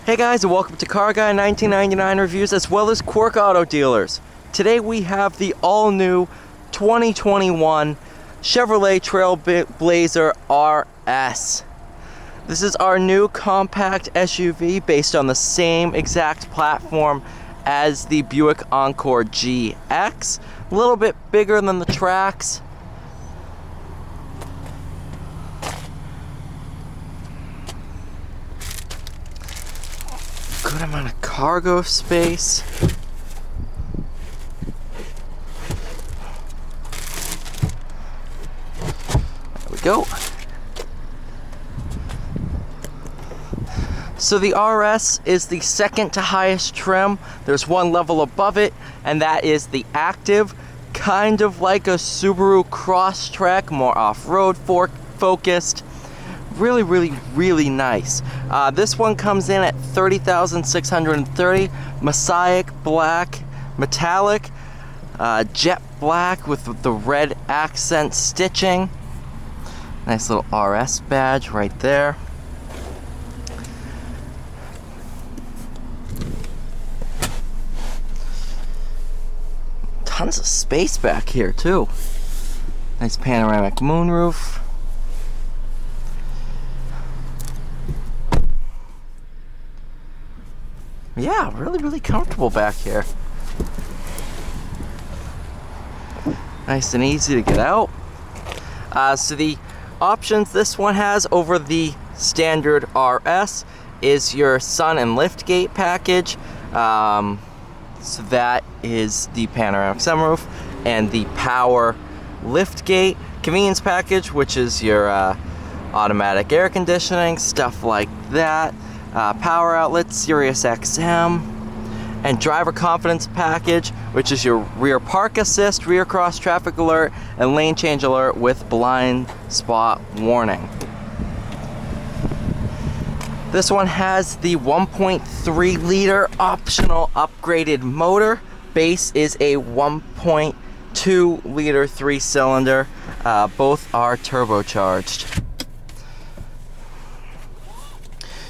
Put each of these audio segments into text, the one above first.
Hey guys, and welcome to Car Guy 1999 Reviews as well as Quirk Auto Dealers. Today we have the all-new 2021 Chevrolet Trailblazer RS. This is our new compact SUV based on the same exact platform as the Buick Encore GX. A little bit bigger than the Trax. Good amount of cargo space. There we go. So the RS is the second to highest trim. There's one level above it, and that is the Active. Kind of like a Subaru Crosstrek, more off-road focused. Really nice. This one comes in at $30,630. Mosaic black, metallic, jet black with the red accent stitching. Nice little RS badge right there. Tons of space back here too. Nice panoramic moonroof. Yeah, really comfortable back here. Nice and easy to get out. So the options this one has over the standard RS is your sun and lift gate package. So that is the panoramic sunroof and the power lift gate. Convenience package, which is your automatic air conditioning, stuff like that. Power outlets, Sirius XM, and driver confidence package, which is your rear park assist, rear cross traffic alert, and lane change alert with blind spot warning. This one has the 1.3 liter optional upgraded motor. Base is a 1.2 liter 3-cylinder. Both are turbocharged.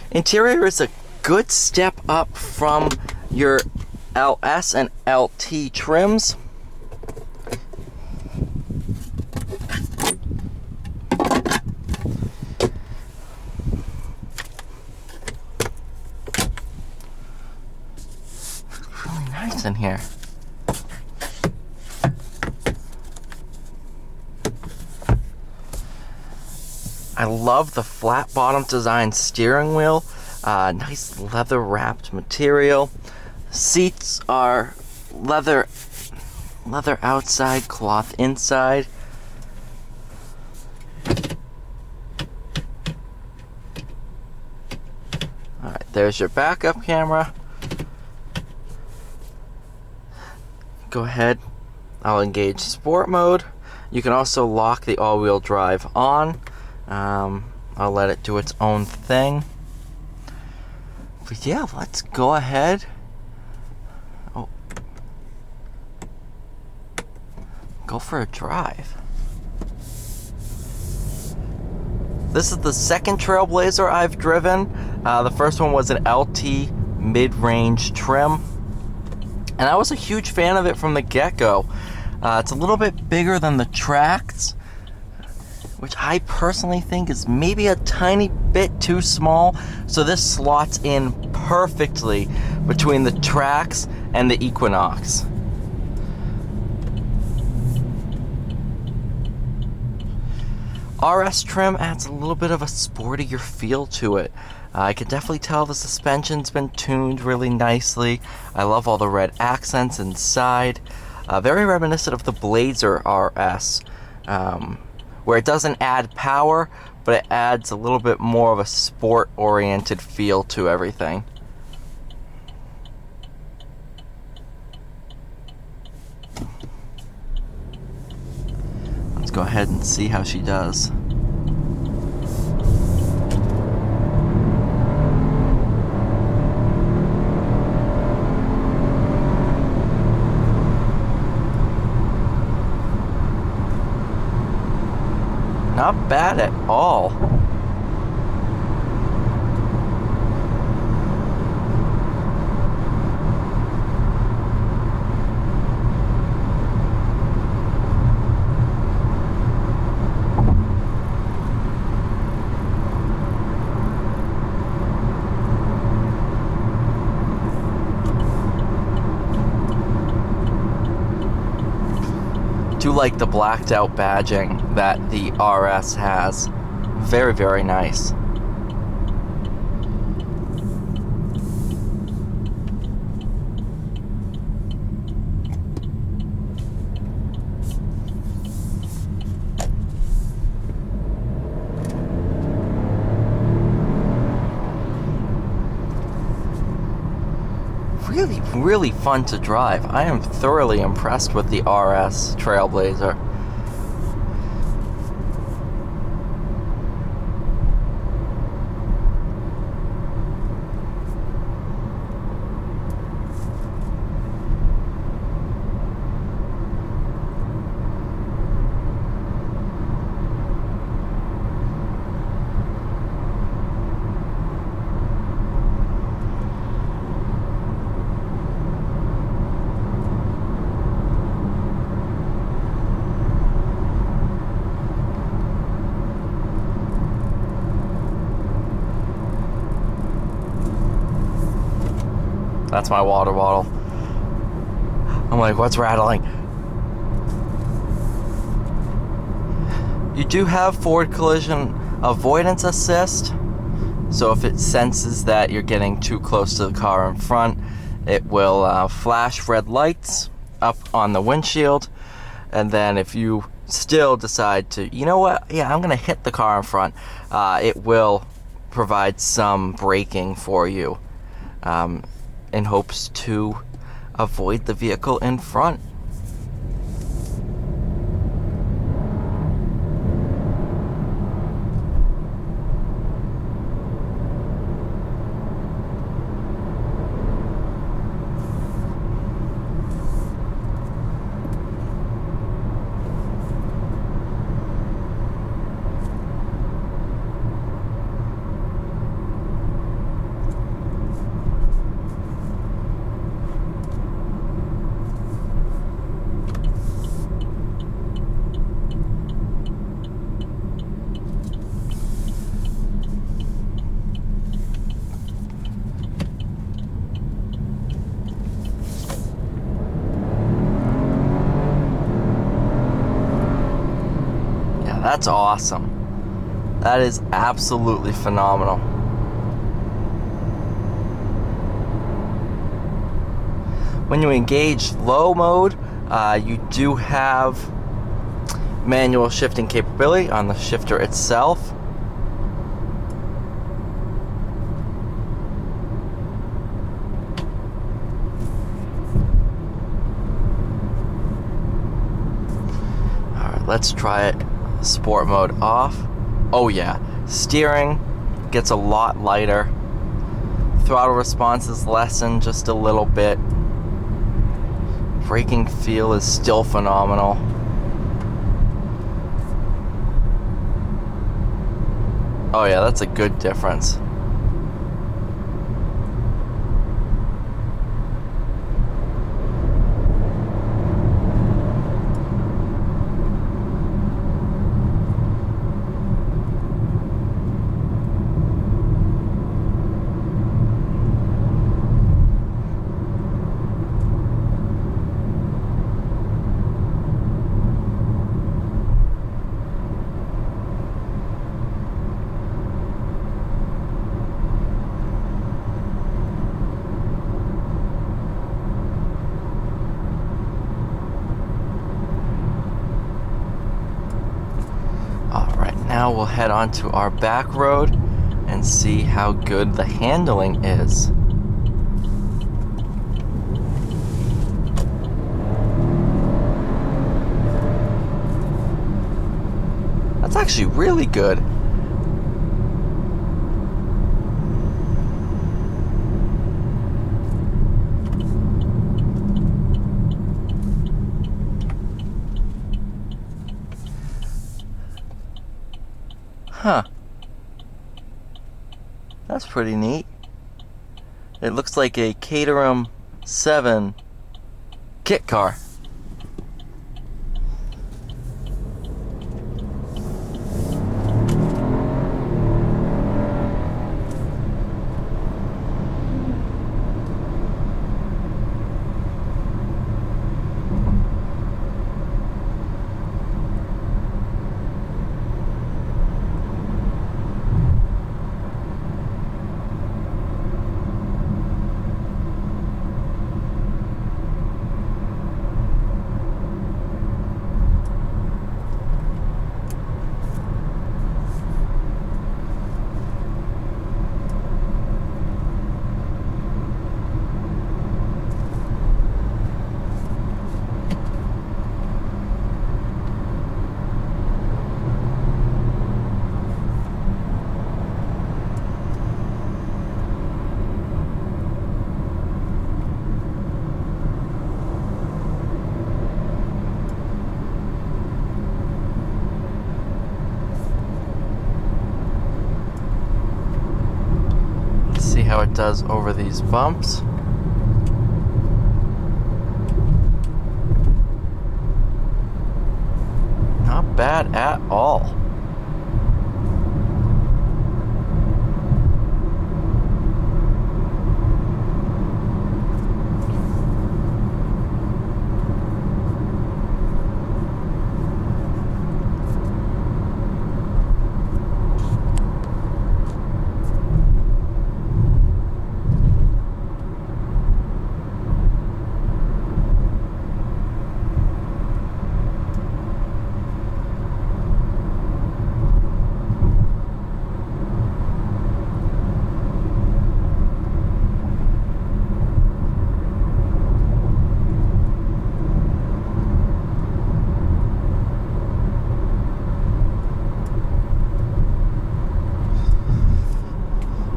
Interior is a good step up from your LS and LT trims. Really nice in here. I love the flat bottom design steering wheel. Nice leather wrapped material. Seats are leather outside, cloth inside. Alright, there's your backup camera. Go ahead, I'll engage sport mode. You can also lock the all-wheel drive on. I'll let it do its own thing. But yeah, let's go ahead. Oh. Go for a drive. This is the second Trailblazer I've driven. The first one was an LT mid-range trim. And I was a huge fan of it from the get-go. It's a little bit bigger than the Trax, which I personally think is maybe a tiny bit too small. So this slots in perfectly between the Trax and the Equinox. RS trim adds a little bit of a sportier feel to it. I can definitely tell the suspension's been tuned really nicely. I love all the red accents inside. Very reminiscent of the Blazer RS. Where it doesn't add power, but it adds a little bit more of a sport-oriented feel to everything. Let's go ahead and see how she does. Not bad at all. do like the blacked out badging that the RS has. Very, very nice. Really, really fun to drive. I am thoroughly impressed with the RS Trailblazer. That's my water bottle. I'm like, what's rattling? You do have forward collision avoidance assist. So if it senses that you're getting too close to the car in front, it will flash red lights up on the windshield. And then if you still decide to, you know what, yeah, I'm gonna hit the car in front, it will provide some braking for you. In hopes to avoid the vehicle in front. That's awesome. That is absolutely phenomenal. When you engage low mode, you do have manual shifting capability on the shifter itself. Alright, let's try it. Sport mode off. Oh yeah, steering gets a lot lighter. Throttle response is lessened just a little bit. Braking feel is still phenomenal. Oh yeah, that's a good difference. Now we'll head on to our back road and see how good the handling is. That's actually really good. Huh. That's pretty neat. It looks like a Caterham 7 kit car. it does over these bumps. Not bad at all.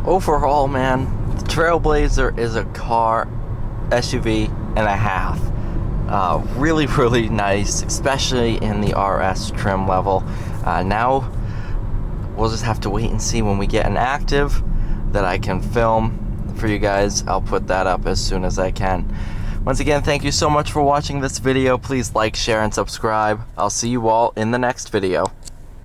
Overall, man, the Trailblazer is a car, SUV and a half. Really, really nice, especially in the RS trim level. Now, we'll just have to wait and see when we get an active that I can film for you guys. I'll put that up as soon as I can. Once again, thank you so much for watching this video. Please like, share, and subscribe. I'll see you all in the next video.